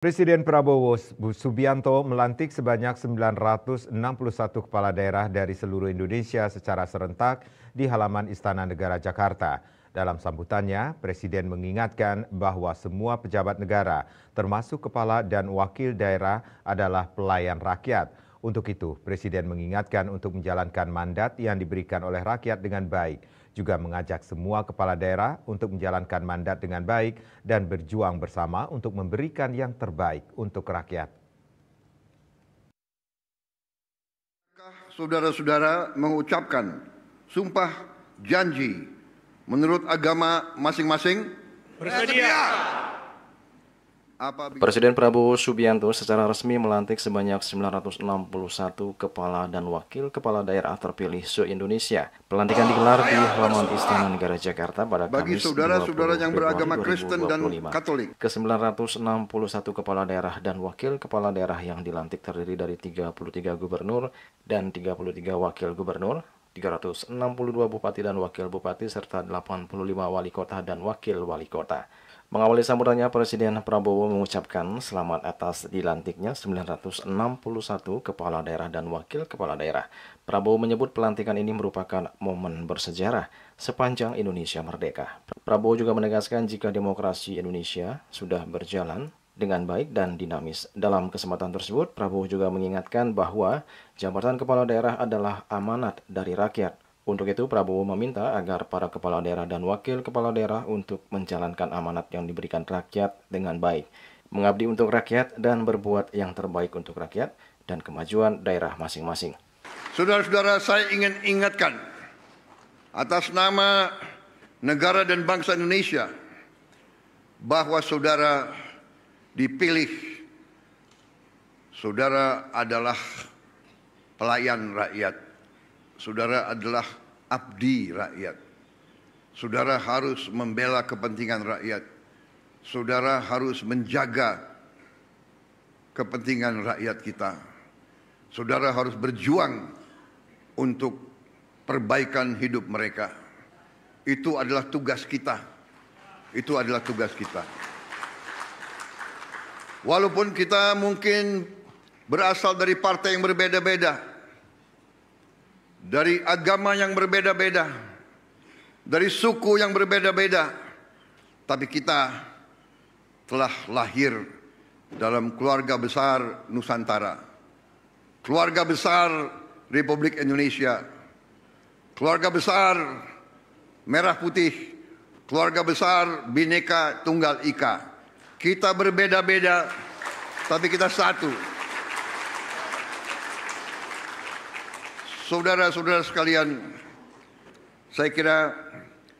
Presiden Prabowo Subianto melantik sebanyak 961 kepala daerah dari seluruh Indonesia secara serentak di halaman Istana Negara Jakarta. Dalam sambutannya, Presiden mengingatkan bahwa semua pejabat negara, termasuk kepala dan wakil daerah, adalah pelayan rakyat. Untuk itu, Presiden mengingatkan untuk menjalankan mandat yang diberikan oleh rakyat dengan baik. Juga mengajak semua kepala daerah untuk menjalankan mandat dengan baik dan berjuang bersama untuk memberikan yang terbaik untuk rakyat. Saudara-saudara mengucapkan sumpah janji menurut agama masing-masing? Bersedia. Presiden Prabowo Subianto secara resmi melantik sebanyak 961 kepala dan wakil kepala daerah terpilih se-Indonesia. Pelantikan digelar di halaman Istana Negara Jakarta pada Kamis 20 yang beragama Februari Kristen dan 2025. Katolik. Ke-961 kepala daerah dan wakil kepala daerah yang dilantik terdiri dari 33 gubernur dan 33 wakil gubernur, 362 bupati dan wakil bupati, serta 85 wali kota dan wakil wali kota. Mengawali sambutannya, Presiden Prabowo mengucapkan selamat atas dilantiknya 961 kepala daerah dan wakil kepala daerah. Prabowo menyebut pelantikan ini merupakan momen bersejarah sepanjang Indonesia merdeka. Prabowo juga menegaskan jika demokrasi Indonesia sudah berjalan dengan baik dan dinamis. Dalam kesempatan tersebut, Prabowo juga mengingatkan bahwa jabatan kepala daerah adalah amanat dari rakyat. Untuk itu, Prabowo meminta agar para kepala daerah dan wakil kepala daerah untuk menjalankan amanat yang diberikan rakyat dengan baik, mengabdi untuk rakyat dan berbuat yang terbaik untuk rakyat dan kemajuan daerah masing-masing. Saudara-saudara, saya ingin ingatkan atas nama negara dan bangsa Indonesia bahwa saudara dipilih. Saudara adalah pelayan rakyat. Saudara adalah abdi rakyat. Saudara harus membela kepentingan rakyat. Saudara harus menjaga kepentingan rakyat kita. Saudara harus berjuang untuk perbaikan hidup mereka. Itu adalah tugas kita. Itu adalah tugas kita. Walaupun kita mungkin berasal dari partai yang berbeda-beda, dari agama yang berbeda-beda, dari suku yang berbeda-beda, tapi kita telah lahir dalam keluarga besar Nusantara, keluarga besar Republik Indonesia, keluarga besar Merah Putih, keluarga besar Bhinneka Tunggal Ika. Kita berbeda-beda, tapi kita satu. Saudara-saudara sekalian, saya kira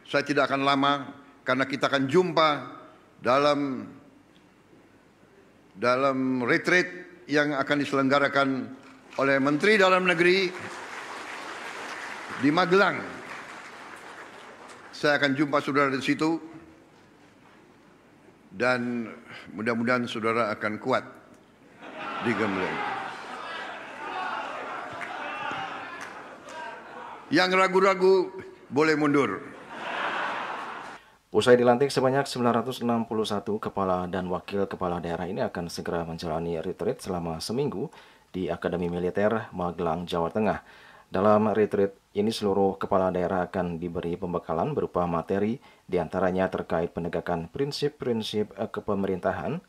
saya tidak akan lama karena kita akan jumpa dalam retreat yang akan diselenggarakan oleh Menteri Dalam Negeri di Magelang. Saya akan jumpa saudara di situ dan mudah-mudahan saudara akan kuat di Gembleng. Yang ragu-ragu boleh mundur. Usai dilantik, sebanyak 961 kepala dan wakil kepala daerah ini akan segera menjalani retreat selama seminggu di Akademi Militer Magelang, Jawa Tengah. Dalam retreat ini seluruh kepala daerah akan diberi pembekalan berupa materi, diantaranya terkait penegakan prinsip-prinsip kepemerintahan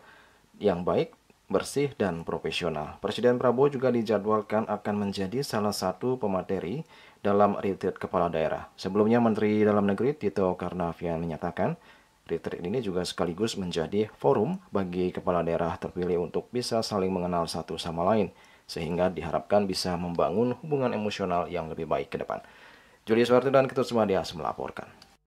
yang baik, bersih, dan profesional. Presiden Prabowo juga dijadwalkan akan menjadi salah satu pemateri dalam retreat kepala daerah. Sebelumnya, Menteri Dalam Negeri Tito Karnavian menyatakan retreat ini juga sekaligus menjadi forum bagi kepala daerah terpilih untuk bisa saling mengenal satu sama lain, sehingga diharapkan bisa membangun hubungan emosional yang lebih baik ke depan. Julius Wartu dan Ketut Sumadias melaporkan.